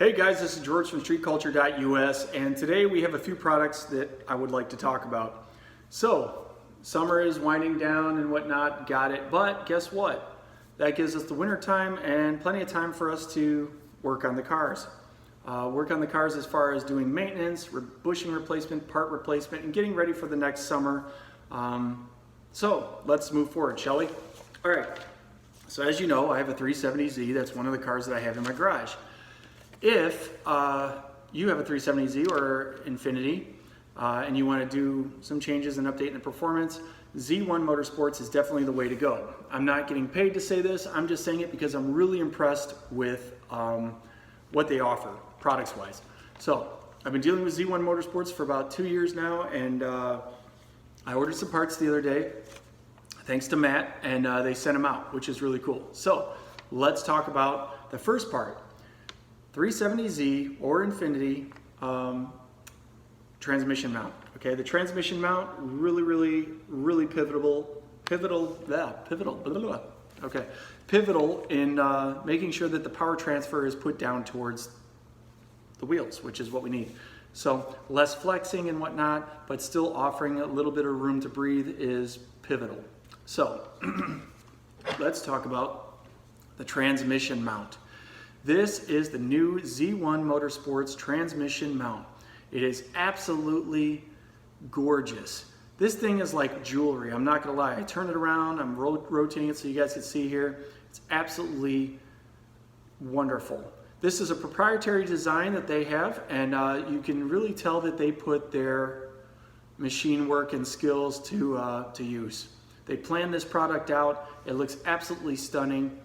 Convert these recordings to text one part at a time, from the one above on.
Hey guys, this is George from StreetCulture.US, and today we have a few products that I would like to talk about. So, summer is winding down and whatnot, got it, but guess what? That gives us the winter time and plenty of time for us to work on the cars. Work on the cars as far as doing maintenance, bushing replacement, part replacement, and getting ready for the next summer. So, let's move forward, shall we? All right, so as you know, I have a 370Z. That's one of the cars that I have in my garage. If you have a 370Z or Infinity and you want to do some changes and update in the performance, Z1 Motorsports is definitely the way to go. I'm not getting paid to say this, I'm just saying it because I'm really impressed with what they offer products-wise. So I've been dealing with Z1 Motorsports for about 2 years now, and I ordered some parts the other day, thanks to Matt, and they sent them out, which is really cool. So let's talk about the first part. 370Z or Infinity transmission mount. Okay, the transmission mount really pivotal in making sure that the power transfer is put down towards the wheels, which is what we need. So less flexing and whatnot, but still offering a little bit of room to breathe is pivotal. So let's talk about the transmission mount. This is the new Z1 Motorsports transmission mount. It is absolutely gorgeous. This thing is like jewelry, I'm not gonna lie. I turn it around, I'm rotating it so you guys can see here. It's absolutely wonderful. This is a proprietary design that they have, and you can really tell that they put their machine work and skills to use. They planned this product out. It looks absolutely stunning.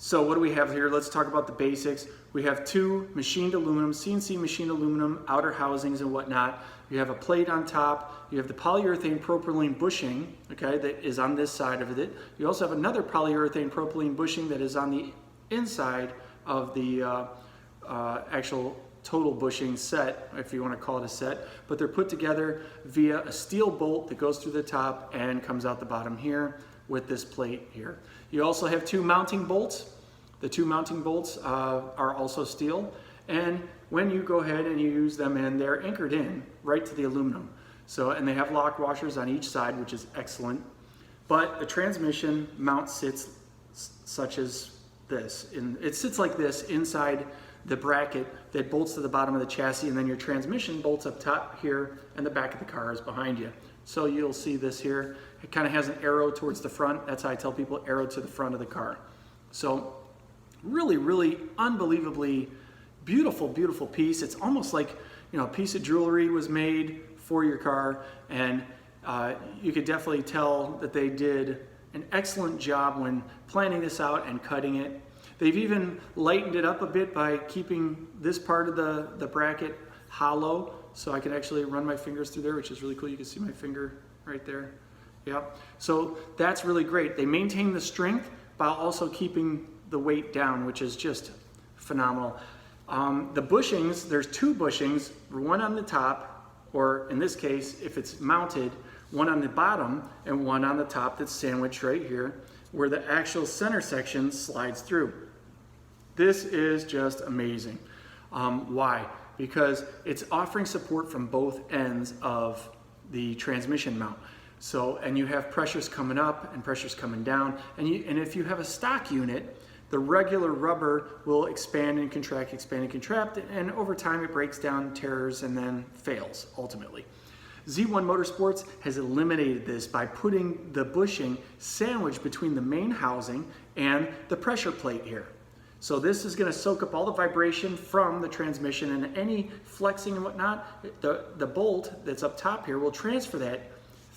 So what do we have here? Let's talk about the basics. We have two machined aluminum, CNC machined aluminum outer housings and whatnot. You have a plate on top. You have the polyurethane propylene bushing, okay, that is on this side of it. You also have another polyurethane propylene bushing that is on the inside of the actual total bushing set, if you want to call it a set. But they're put together via a steel bolt that goes through the top and comes out the bottom here with this plate here. You also have two mounting bolts. The two mounting bolts are also steel, and when you go ahead and you use them in, they're anchored in right to the aluminum. So, and they have lock washers on each side, which is excellent. But the transmission mount sits such as this. It sits like this inside the bracket that bolts to the bottom of the chassis, and then your transmission bolts up top here, and the back of the car is behind you. So you'll see this here. It kind of has an arrow towards the front. That's how I tell people, arrow to the front of the car. So really unbelievably beautiful piece. It's almost like, you know, a piece of jewelry was made for your car, and you could definitely tell that they did an excellent job when planning this out and cutting it. They've even lightened it up a bit by keeping this part of the bracket hollow, so I can actually run my fingers through there, which is really cool. You can see my finger right there. Yeah, so that's really great. They maintain the strength while also keeping the weight down, which is just phenomenal. The bushings, there's two bushings, one on the top, or in this case, if it's mounted, one on the bottom and one on the top that's sandwiched right here, where the actual center section slides through. This is just amazing. Why? Because it's offering support from both ends of the transmission mount. So, and you have pressures coming up and pressures coming down, and if you have a stock unit, the regular rubber will expand and contract, and over time it breaks down, tears, and then fails ultimately. Z1 Motorsports has eliminated this by putting the bushing sandwiched between the main housing and the pressure plate here. So this is going to soak up all the vibration from the transmission, and any flexing and whatnot, the bolt that's up top here will transfer that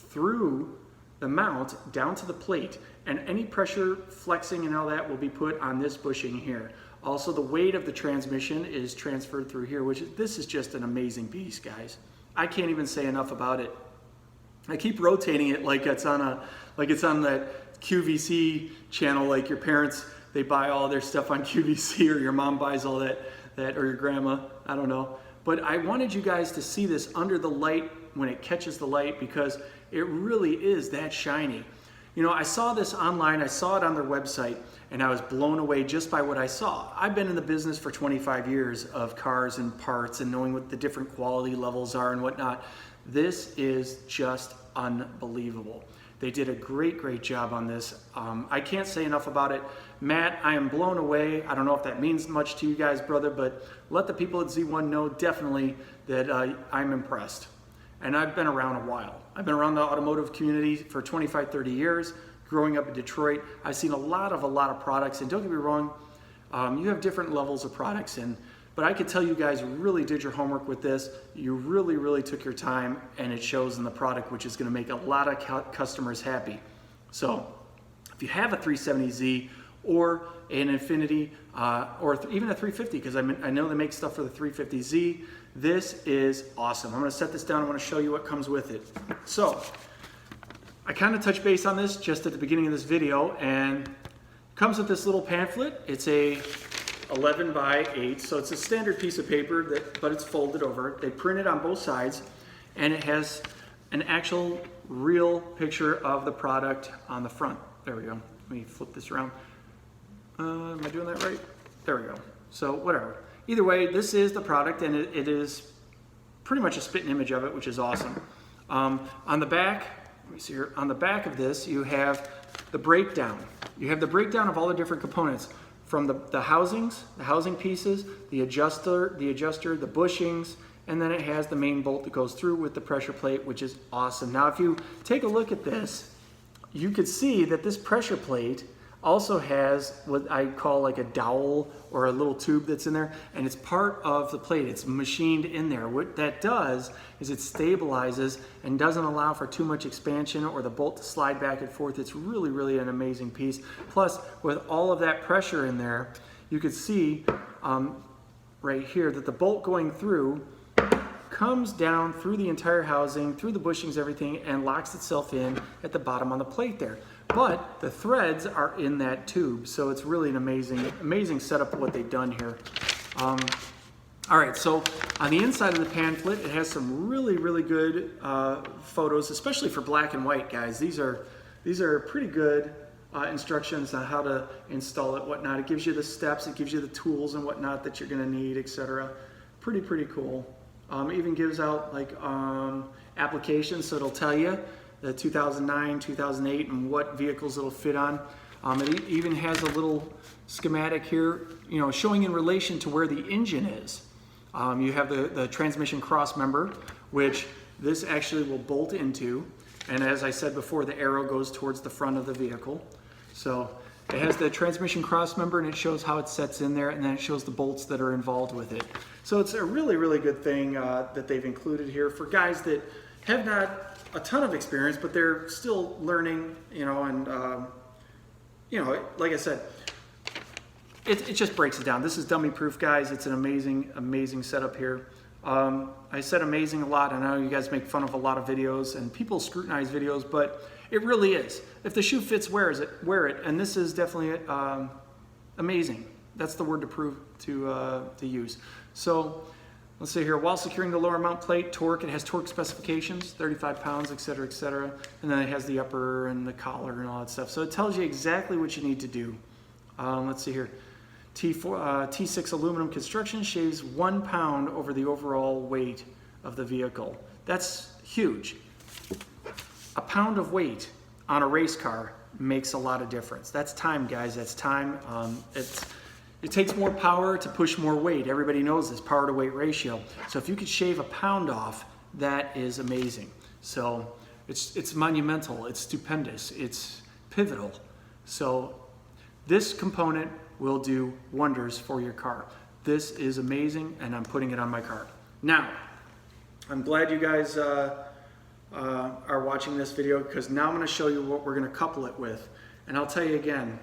through the mount down to the plate, and any pressure flexing and all that will be put on this bushing here. Also, the weight of the transmission is transferred through here, this is just an amazing piece, guys. I can't even say enough about it. I keep rotating it like it's on that QVC channel, like your parents, they buy all their stuff on QVC, or your mom buys all that, or your grandma, I don't know. But I wanted you guys to see this under the light when it catches the light, because it really is that shiny. You know, I saw this online, I saw it on their website, and I was blown away just by what I saw. I've been in the business for 25 years of cars and parts and knowing what the different quality levels are and whatnot. This is just unbelievable. They did a great job on this. I can't say enough about it. Matt, I am blown away. I don't know if that means much to you guys, brother, but let the people at Z1 know definitely that I'm impressed. And I've been around a while. I've been around the automotive community for 25, 30 years. Growing up in Detroit, I've seen a lot of products, and don't get me wrong, you have different levels of products, but I could tell you guys really did your homework with this. You really took your time, and it shows in the product, which is going to make a lot of customers happy. So if you have a 370Z or an Infinity or even a 350, because I know they make stuff for the 350Z, this is awesome. I'm going to set this down. I want to show you what comes with it. So I kind of touched base on this just at the beginning of this video, and it comes with this little pamphlet. It's a 11 by 8, so it's a standard piece of paper, but it's folded over. They print it on both sides, and it has an actual real picture of the product on the front. There we go. Let me flip this around. Am I doing that right? There we go. So whatever. Either way, this is the product, and it is pretty much a spitting image of it, which is awesome. On the back, let me see here. On the back of this, you have the breakdown. You have the breakdown of all the different components, from the housings, the housing pieces, the adjuster, the bushings, and then it has the main bolt that goes through with the pressure plate, which is awesome. Now, if you take a look at this, you could see that this pressure plate also has what I call like a dowel or a little tube that's in there, and it's part of the plate. It's machined in there. What that does is it stabilizes and doesn't allow for too much expansion or the bolt to slide back and forth. It's really an amazing piece. Plus, with all of that pressure in there, you could see right here that the bolt going through comes down through the entire housing, through the bushings, everything, and locks itself in at the bottom on the plate there. But the threads are in that tube, so it's really an amazing setup of what they've done here. All right, so on the inside of the pamphlet, it has some really good photos, especially for black and white, guys. These are pretty good instructions on how to install it, whatnot. It gives you the steps, it gives you the tools and whatnot that you're going to need, etc. Pretty cool. Even gives out like applications, so it'll tell you the 2009, 2008, and what vehicles it'll fit on. It even has a little schematic here, showing in relation to where the engine is. You have the transmission cross member, which this actually will bolt into, and as I said before, the arrow goes towards the front of the vehicle. So it has the transmission cross member, and it shows how it sets in there, and then it shows the bolts that are involved with it. So it's a really good thing that they've included here for guys that have not a ton of experience, but they're still learning, and like I said, it just breaks it down. This is dummy proof, guys. It's an amazing setup here. I said amazing a lot. I know you guys make fun of a lot of videos and people scrutinize videos, but it really is. If the shoe fits, wear it. And this is definitely amazing. That's the word to use. So let's see here. While securing the lower mount plate, torque, it has torque specifications, 35 pounds, etc. And then it has the upper and the collar and all that stuff. So it tells you exactly what you need to do. Let's see here. T6 aluminum construction shaves 1 pound over the overall weight of the vehicle. That's huge. A pound of weight on a race car makes a lot of difference. That's time, guys. That's time. It takes more power to push more weight. Everybody knows this, power to weight ratio. So if you could shave a pound off, that is amazing. So it's monumental, it's stupendous, it's pivotal. So this component will do wonders for your car. This is amazing, and I'm putting it on my car. Now, I'm glad you guys are watching this video, because now I'm going to show you what we're going to couple it with. And I'll tell you again,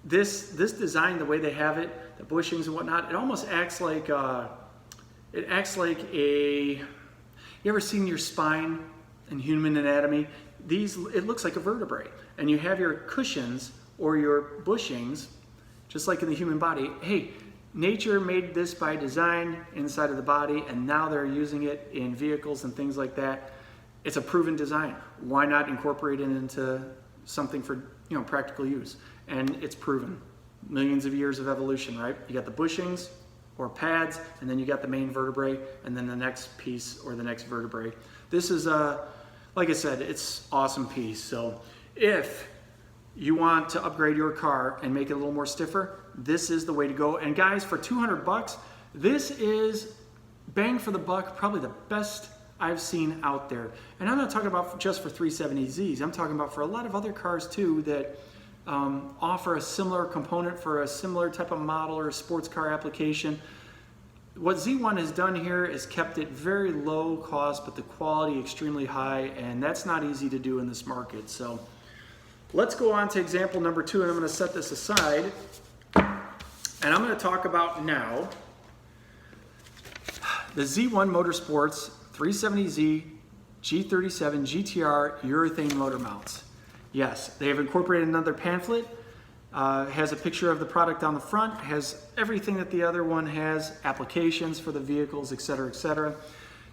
this design, the way they have it, the bushings and whatnot, it almost acts like you ever seen your spine in human anatomy? It looks like a vertebrae, and you have your cushions or your bushings, just like in the human body. Hey, nature made this by design inside of the body, and now they're using it in vehicles and things like that. It's a proven design. Why not incorporate it into something for practical use, and it's proven. Millions of years of evolution, right? You got the bushings or pads, and then you got the main vertebrae, and then the next piece or the next vertebrae. This is like I said, it's awesome piece. So if you want to upgrade your car and make it a little more stiffer, this is the way to go. And guys, for 200 bucks, this is bang for the buck, probably the best I've seen out there. And I'm not talking about just for 370Zs. I'm talking about for a lot of other cars too that offer a similar component for a similar type of model or a sports car application. What Z1 has done here is kept it very low cost, but the quality extremely high, and that's not easy to do in this market. So let's go on to example number 2, and I'm going to set this aside, and I'm going to talk about now the Z1 Motorsports 370Z G37 GTR urethane motor mounts. Yes, they have incorporated another pamphlet. Has a picture of the product on the front, has everything that the other one has, applications for the vehicles, etc., etc.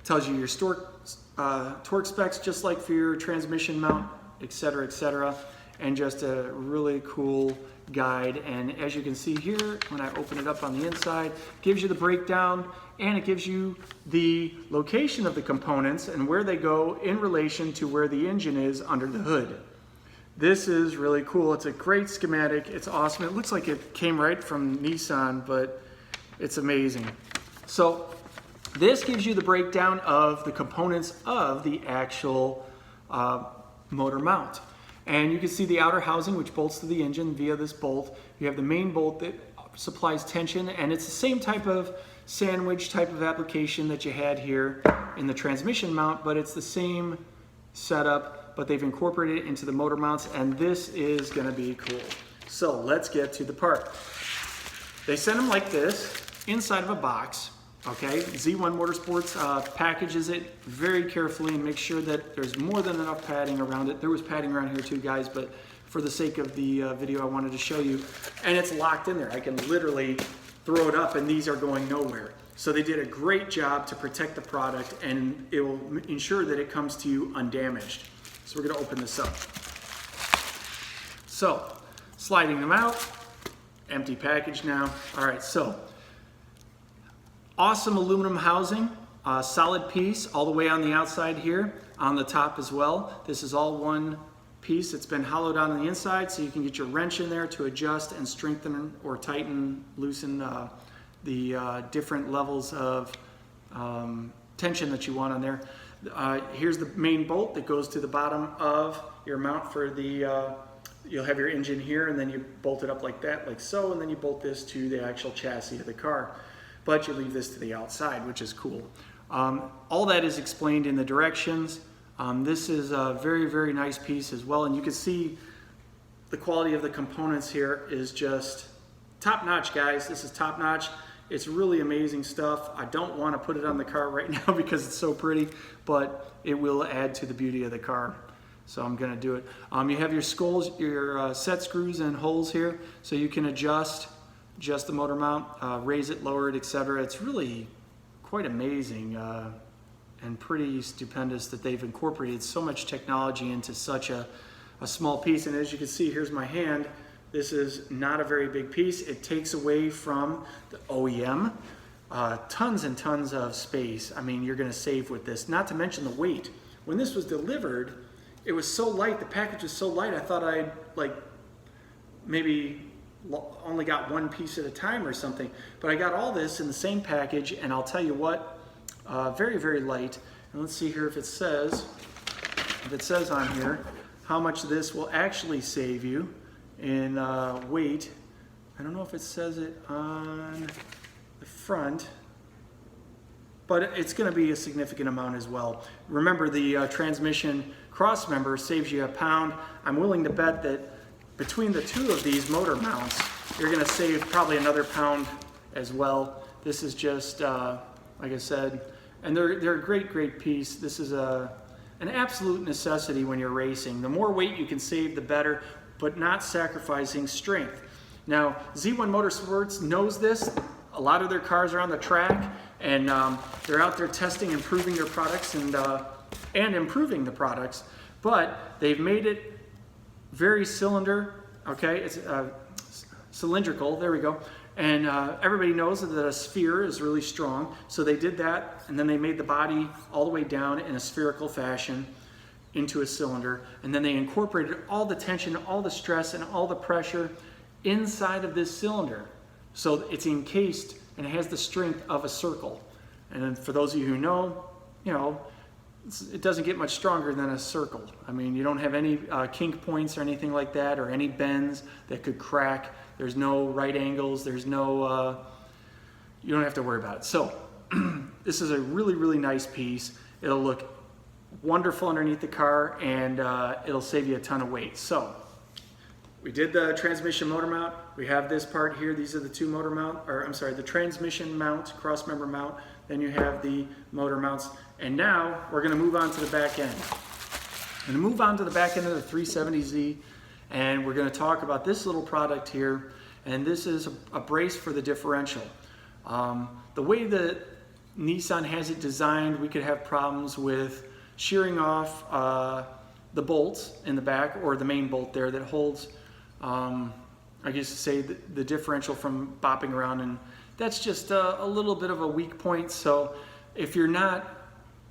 Tells you your torque specs, just like for your transmission mount, etc., etc. And just a really cool guide. And as you can see here, when I open it up on the inside, gives you the breakdown, and it gives you the location of the components and where they go in relation to where the engine is under the hood. This is really cool. It's a great schematic. It's awesome. It looks like it came right from Nissan, but it's amazing. So this gives you the breakdown of the components of the actual motor mount. And you can see the outer housing, which bolts to the engine via this bolt. You have the main bolt that supplies tension, and it's the same type of sandwich type of application that you had here in the transmission mount, but it's the same setup, but they've incorporated it into the motor mounts, and this is going to be cool. So let's get to the part. They send them like this inside of a box. Okay, Z1 Motorsports packages it very carefully and makes sure that there's more than enough padding around it. There was padding around here too, guys, but for the sake of the video, I wanted to show you. And it's locked in there. I can literally throw it up and these are going nowhere. So they did a great job to protect the product, and it will ensure that it comes to you undamaged. So we're gonna open this up. So, sliding them out, empty package now. All right, so awesome aluminum housing, solid piece all the way on the outside here, on the top as well. This is all one piece. It's been hollowed out on the inside, so you can get your wrench in there to adjust and strengthen or tighten, loosen the different levels of tension that you want on there. Here's the main bolt that goes to the bottom of your mount for the, you'll have your engine here, and then you bolt it up like that, like so, and then you bolt this to the actual chassis of the car. But you leave this to the outside, which is cool. All that is explained in the directions. This is a very, very nice piece as well, and you can see the quality of the components here is just top-notch, guys. This is top-notch. It's really amazing stuff. I don't want to put it on the car right now because it's so pretty, but it will add to the beauty of the car. So I'm going to do it. You have your skulls, your set screws and holes here, so you can adjust the motor mount, raise it, lower it, etc. It's really quite amazing and pretty stupendous that they've incorporated so much technology into such a small piece. And as you can see, here's my hand. This is not a very big piece. It takes away from the OEM tons and tons of space. I mean, you're going to save with this, not to mention the weight. When this was delivered, it was so light, the package was so light, I thought I'd like maybe only got one piece at a time or something, but I got all this in the same package, and I'll tell you what, very, very light. And let's see here if it says on here how much this will actually save you in weight. I don't know if it says it on the front, but it's going to be a significant amount as well. Remember, the transmission cross member saves you a pound. I'm willing to bet that between the two of these motor mounts, you're going to save probably another pound as well. This is just, like I said, and they're a great, great piece. This is an absolute necessity when you're racing. The more weight you can save, the better, but not sacrificing strength. Now, Z1 Motorsports knows this. A lot of their cars are on the track, and they're out there testing, improving their products, and improving the products, but they've made it very cylinder, okay? It's cylindrical, there we go. And everybody knows that a sphere is really strong, so they did that, and then they made the body all the way down in a spherical fashion into a cylinder, and then they incorporated all the tension, all the stress, and all the pressure inside of this cylinder. So it's encased and it has the strength of a circle. And then for those of you who know, it doesn't get much stronger than a circle. I mean, you don't have any kink points or anything like that, or any bends that could crack. There's no right angles. There's no, you don't have to worry about it. So this is a really, really nice piece. It'll look wonderful underneath the car, and it'll save you a ton of weight. So we did the transmission motor mount. We have this part here. These are the two motor mount, or I'm sorry, the transmission mount, cross member mount. Then you have the motor mounts. And now we're gonna move on to the back end. I'm gonna move on to the back end of the 370Z, and we're gonna talk about this little product here. And this is a brace for the differential. The way that Nissan has it designed, we could have problems with shearing off the bolts in the back, or the main bolt there that holds, I guess to say, the differential from bopping around, and that's just a little bit of a weak point. So if you're not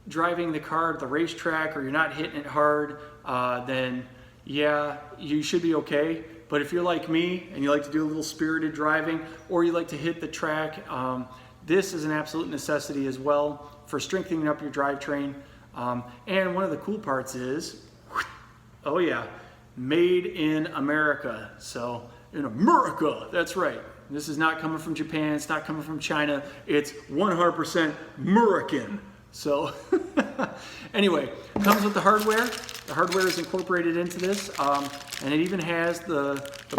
driving the car at the racetrack, or you're not hitting it hard, then yeah, you should be okay. But if you're like me and you like to do a little spirited driving, or you like to hit the track, this is an absolute necessity as well for strengthening up your drivetrain. And one of the cool parts is, oh yeah, made in America. So in America, that's right. This is not coming from Japan, it's not coming from China, it's 100% American. So anyway, it comes with the hardware. The hardware is incorporated into this, and it even has the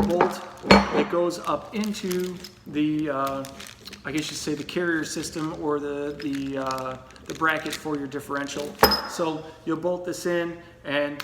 bolt that goes up into the, I guess you'd say, the carrier system, or the bracket for your differential. So you'll bolt this in, and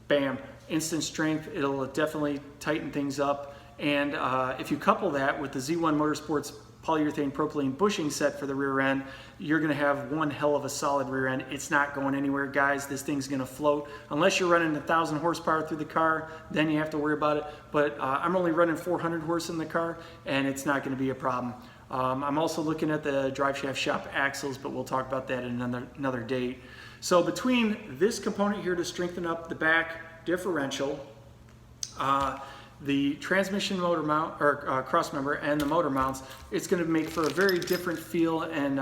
bam, instant strength. It'll definitely tighten things up. And if you couple that with the Z1 Motorsports polyurethane propylene bushing set for the rear end, you're gonna have one hell of a solid rear end. It's not going anywhere, guys. This thing's gonna float. Unless you're running 1,000 horsepower through the car, then you have to worry about it. But I'm only running 400 horse in the car, and it's not gonna be a problem. I'm also looking at the drive shaft shop axles, but we'll talk about that in another date. So between this component here to strengthen up the back differential, the transmission motor mount, or cross member, and the motor mounts, it's going to make for a very different feel, and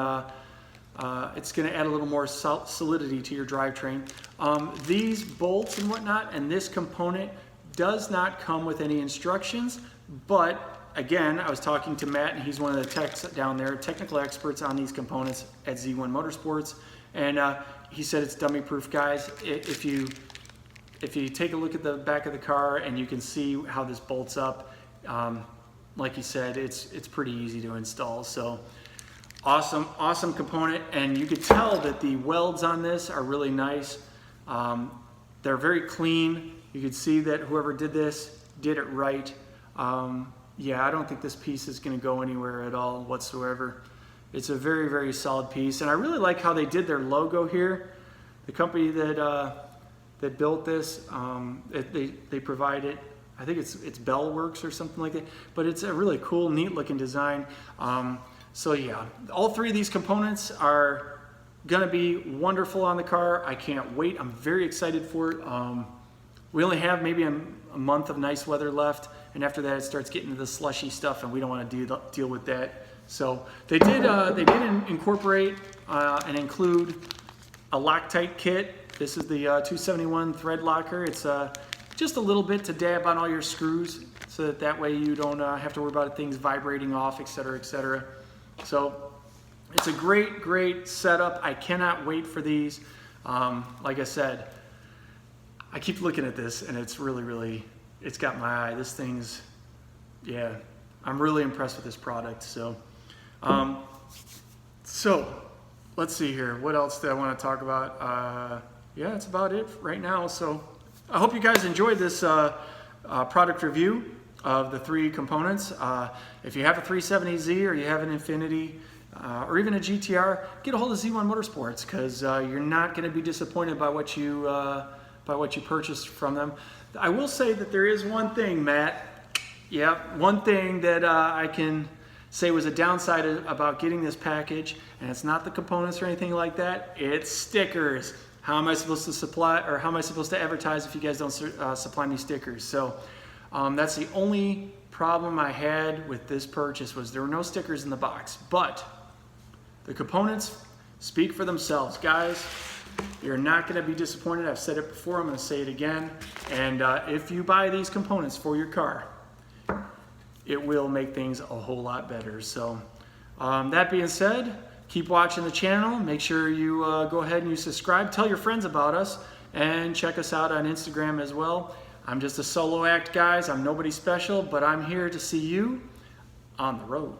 it's going to add a little more solidity to your drivetrain. These bolts and whatnot, and this component does not come with any instructions, but again, I was talking to Matt, and he's one of the techs down there, technical experts on these components at Z1 Motorsports, and he said it's dummy proof, guys. If you take a look at the back of the car, and you can see how this bolts up, like he said, it's pretty easy to install. So awesome component, and you could tell that the welds on this are really nice. They're very clean. You could see that whoever did this did it right. Yeah, I don't think this piece is going to go anywhere at all whatsoever. It's a very, very solid piece, and I really like how they did their logo here. The company that built this, they provide it. I think it's Bellworks or something like that, but it's a really cool, neat looking design. So yeah, all three of these components are gonna be wonderful on the car. I can't wait. I'm very excited for it. We only have maybe a month of nice weather left, and after that it starts getting to the slushy stuff, and we don't want to deal with that. So they did incorporate and include a Loctite kit. This is the 271 thread locker. It's just a little bit to dab on all your screws, so that way you don't have to worry about things vibrating off, etc., etc. So it's a great setup. I cannot wait for these. Like I said, I keep looking at this, and it's really, it's got my eye. This thing's, yeah, I'm really impressed with this product. So, let's see here. What else do I want to talk about? Yeah, that's about it right now. So I hope you guys enjoyed this product review of the three components. If you have a 370Z, or you have an Infiniti, or even a GTR, get a hold of Z1 Motorsports, because you're not going to be disappointed by what you purchased from them. I will say that there is one thing, Matt. Yep, one thing that I can say was a downside about getting this package, and it's not the components or anything like that, it's stickers. How am I supposed to supply, or how am I supposed to advertise if you guys don't supply me stickers? So that's the only problem I had with this purchase, was there were no stickers in the box. But the components speak for themselves, guys. You're not going to be disappointed. I've said it before, I'm going to say it again. And if you buy these components for your car, it will make things a whole lot better. So that being said, keep watching the channel. Make sure you go ahead and you subscribe. Tell your friends about us, and check us out on Instagram as well. I'm just a solo act, guys. I'm nobody special, but I'm here to see you on the road.